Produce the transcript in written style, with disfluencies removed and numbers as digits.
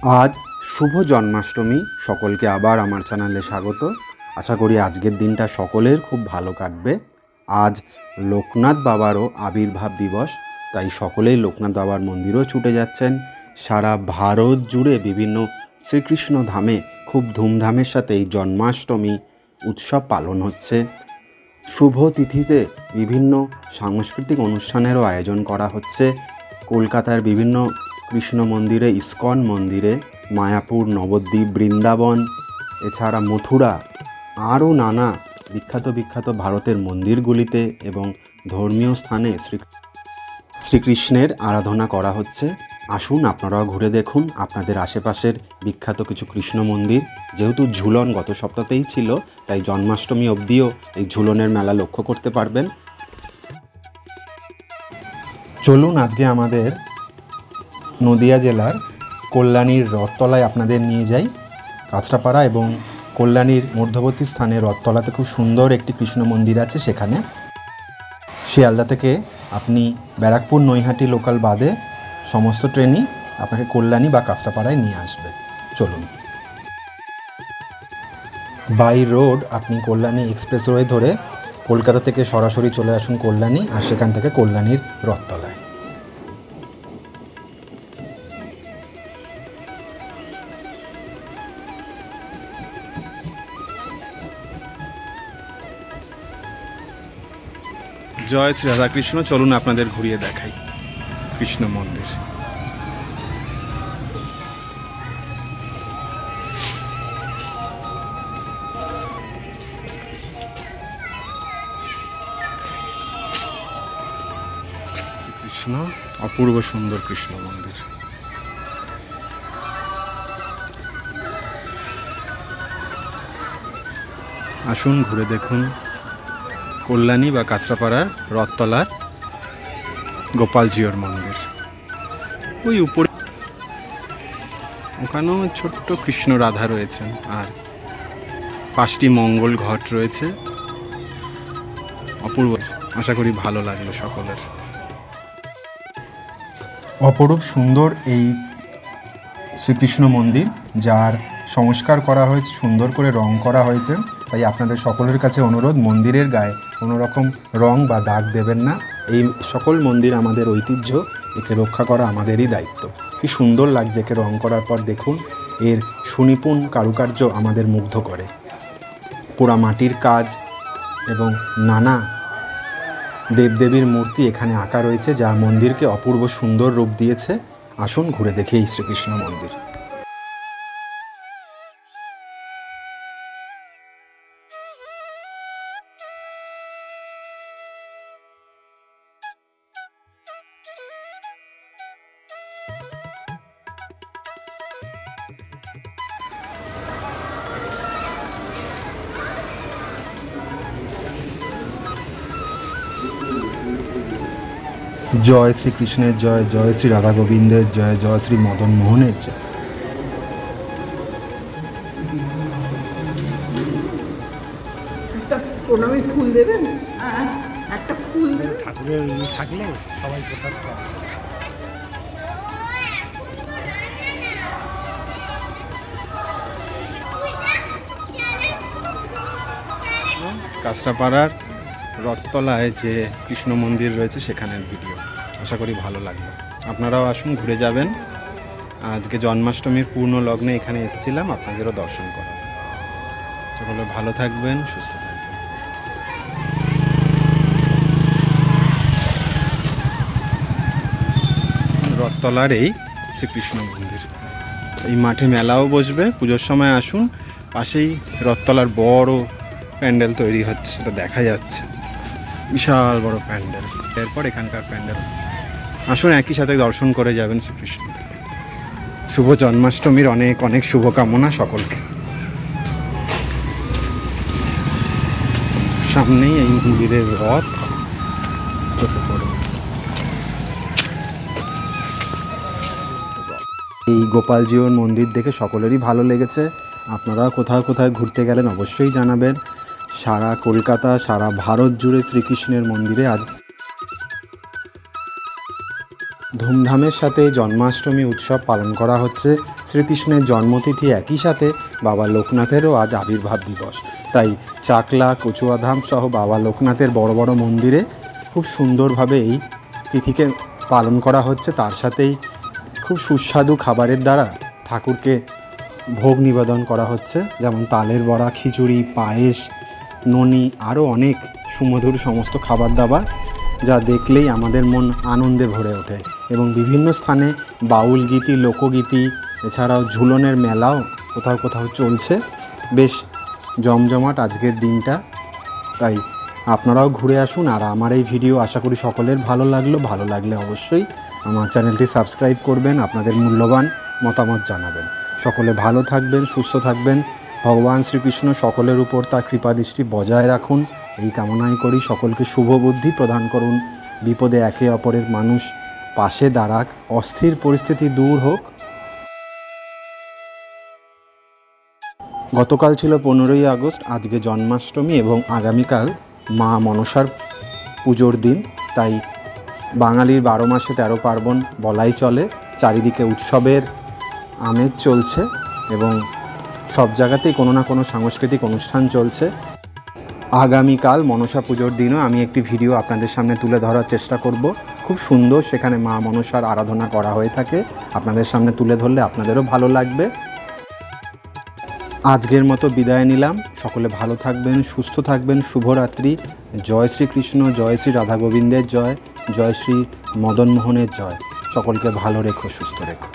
আজ শুভ জন্মাষ্টমী। সকলকে আবার আমার চ্যানেলে স্বাগত। আশা করি আজকের দিনটা সকলের খুব ভালো কাটবে। আজ লোকনাথ বাবারও আবির্ভাব দিবস, তাই সকলেই লোকনাথ বাবার মন্দিরেও ছুটে যাচ্ছেন। সারা ভারত জুড়ে বিভিন্ন শ্রীকৃষ্ণ ধামে খুব ধুমধামের সাথে এই জন্মাষ্টমী উৎসব পালন হচ্ছে। শুভ তিথিতে বিভিন্ন সাংস্কৃতিক অনুষ্ঠানেরও আয়োজন করা হচ্ছে। কলকাতার বিভিন্ন কৃষ্ণ মন্দিরে, ইস্কন মন্দিরে, মায়াপুর, নবদ্বীপ, বৃন্দাবন, এছাড়া মথুরা, আরও নানা বিখ্যাত ভারতের মন্দিরগুলিতে এবং ধর্মীয় স্থানে শ্রীকৃষ্ণের আরাধনা করা হচ্ছে। আসুন আপনারাও ঘুরে দেখুন আপনাদের আশেপাশের বিখ্যাত কিছু কৃষ্ণ মন্দির। যেহেতু ঝুলন গত সপ্তাহতেই ছিল, তাই জন্মাষ্টমী অবধিও এই ঝুলনের মেলা লক্ষ্য করতে পারবেন। চলুন আজকে আমাদের নদিয়া জেলার কল্যাণীর রথতলায় আপনাদের নিয়ে যাই। কাঁচরাপাড়া এবং কল্যাণীর মধ্যবর্তী স্থানে রথতলাতে খুব সুন্দর একটি কৃষ্ণ মন্দির আছে। সেখানে শিয়ালদা থেকে আপনি ব্যারাকপুর নৈহাটি লোকাল বাদে সমস্ত ট্রেনই আপনাকে কল্যাণী বা কাঁচরাপাড়ায় নিয়ে আসবে। চলুন। বাই রোড আপনি কল্যাণী এক্সপ্রেসওয়ে ধরে কলকাতা থেকে সরাসরি চলে আসুন কল্যাণী, আর সেখান থেকে কল্যাণীর রথতলায়। জয় শ্রী রাধাকৃষ্ণ। চলুন আপনাদের ঘুরিয়ে দেখাই কৃষ্ণ মন্দির। কৃষ্ণ, অপূর্ব সুন্দর কৃষ্ণ মন্দির। আসুন ঘুরে দেখুন কল্যাণী বা কাঁচরাপাড়ার রথতলার গোপালজিওর মন্দির। ওই উপরে ওখানেও ছোট্ট কৃষ্ণ রাধা রয়েছেন, আর 5টি মঙ্গল ঘট রয়েছে। অপূর্ব, আশা করি ভালো লাগলো সকলের। অপরূপ সুন্দর এই শ্রীকৃষ্ণ মন্দির, যার সংস্কার করা হয়েছে, সুন্দর করে রং করা হয়েছে। তাই আপনাদের সকলের কাছে অনুরোধ, মন্দিরের গায়ে কোনো রকম রং বা দাগ দেবেন না। এই সকল মন্দির আমাদের ঐতিহ্য, একে রক্ষা করা আমাদেরই দায়িত্ব। কি সুন্দর লাগছে একে রং করার পর। দেখুন এর সুনিপুণ কারুকার্য আমাদের মুগ্ধ করে। পোড়া মাটির কাজ এবং নানা দেবদেবীর মূর্তি এখানে আঁকা রয়েছে, যা মন্দিরকে অপূর্ব সুন্দর রূপ দিয়েছে। আসুন ঘুরে দেখি এই শ্রীকৃষ্ণ মন্দির। জয় শ্রীকৃষ্ণের জয়, জয় শ্রী রাধা গোবিন্দের জয়, জয় শ্রী মদন মোহনের জয়। একটা প্রণামী ফুল দেবেন, একটা ফুল দেবেন। ঠাকুরের থাকলে সবাই প্রসাদ পাবে। কাঁচরাপাড়ার রথতলায় যে কৃষ্ণ মন্দির রয়েছে সেখানের ভিডিও। আশা করি ভালো লাগবে। আপনারাও আসুন, ঘুরে যাবেন। আজকে জন্মাষ্টমীর পূর্ণ লগ্নে এখানে এসেছিলাম আপনাদেরও দর্শন করা। সকলে ভালো থাকবেন, সুস্থ থাকবেন। রথতলার এই শ্রীকৃষ্ণ মন্দির। এই মাঠে মেলাও বসবে, পুজোর সময় আসুন। পাশেই রথতলার বড় প্যান্ডেল তৈরি হচ্ছে, সেটা দেখা যাচ্ছে। বিশাল বড় প্যান্ডেল। এরপর এখানকার প্যান্ডেল। আসুন একই সাথে দর্শন করে যাবেন শ্রীকৃষ্ণ। শুভ জন্মাষ্টমীর অনেক অনেক শুভকামনা সকলকে। সামনেই এই মন্দিরের রথ চোখে পড়বে। এই গোপালজিওর মন্দির দেখে সকলেরই ভালো লেগেছে। আপনারা কোথাও কোথায় ঘুরতে গেলেন অবশ্যই জানাবেন। সারা কলকাতা, সারা ভারত জুড়ে শ্রীকৃষ্ণের মন্দিরে আজ ধুমধামের সাথে জন্মাষ্টমী উৎসব পালন করা হচ্ছে। শ্রীকৃষ্ণের জন্মতিথি একই সাথে বাবা লোকনাথেরও আজ আবির্ভাব দিবস। তাই চাকলা, কচুয়াধাম সহ বাবা লোকনাথের বড় বড় মন্দিরে খুব সুন্দরভাবে এই তিথিকে পালন করা হচ্ছে। তার সাথেই খুব সুস্বাদু খাবারের দ্বারা ঠাকুরকে ভোগ নিবেদন করা হচ্ছে, যেমন তালের বড়া, খিচুড়ি, পায়েস, ননি, আরও অনেক সুমধুর সমস্ত খাবার দাবার, যা দেখলেই আমাদের মন আনন্দে ভরে ওঠে। এবং বিভিন্ন স্থানে বাউল গীতি, লোকগীতি, এছাড়াও ঝুলনের মেলাও কোথাও কোথাও চলছে। বেশ জমজমাট আজকের দিনটা। তাই আপনারাও ঘুরে আসুন। আর আমার এই ভিডিও আশা করি সকলের ভালো লাগলে অবশ্যই আমার চ্যানেলটি সাবস্ক্রাইব করবেন, আপনাদের মূল্যবান মতামত জানাবেন। সকলে ভালো থাকবেন, সুস্থ থাকবেন। ভগবান শ্রীকৃষ্ণ সকলের উপর তার কৃপাদৃষ্টি বজায় রাখুন, এই কামনাই করি। সকলকে শুভ বুদ্ধি প্রদান করুন, বিপদে একে অপরের মানুষ পাশে দাঁড়াক, অস্থির পরিস্থিতি দূর হোক। গতকাল ছিল 15ই আগস্ট, আজকে জন্মাষ্টমী এবং আগামীকাল মা মনসার পুজোর দিন। তাই বাঙালির 12 মাসে 13 পার্বণ বলাই চলে। চারিদিকে উৎসবের আমেজ চলছে এবং সব জায়গাতেই কোনো না কোনো সাংস্কৃতিক অনুষ্ঠান চলছে। আগামীকাল মনসা পুজোর দিনও আমি একটি ভিডিও আপনাদের সামনে তুলে ধরার চেষ্টা করব। খুব সুন্দর সেখানে মা মনসার আরাধনা করা হয়ে থাকে, আপনাদের সামনে তুলে ধরলে আপনাদেরও ভালো লাগবে। আজকের মতো বিদায় নিলাম। সকলে ভালো থাকবেন, সুস্থ থাকবেন। শুভরাত্রি। জয় শ্রীকৃষ্ণ, জয় শ্রী রাধা গোবিন্দের জয়, জয় শ্রী মদন মোহনের জয়। সকলকে ভালো রেখো, সুস্থ রেখো।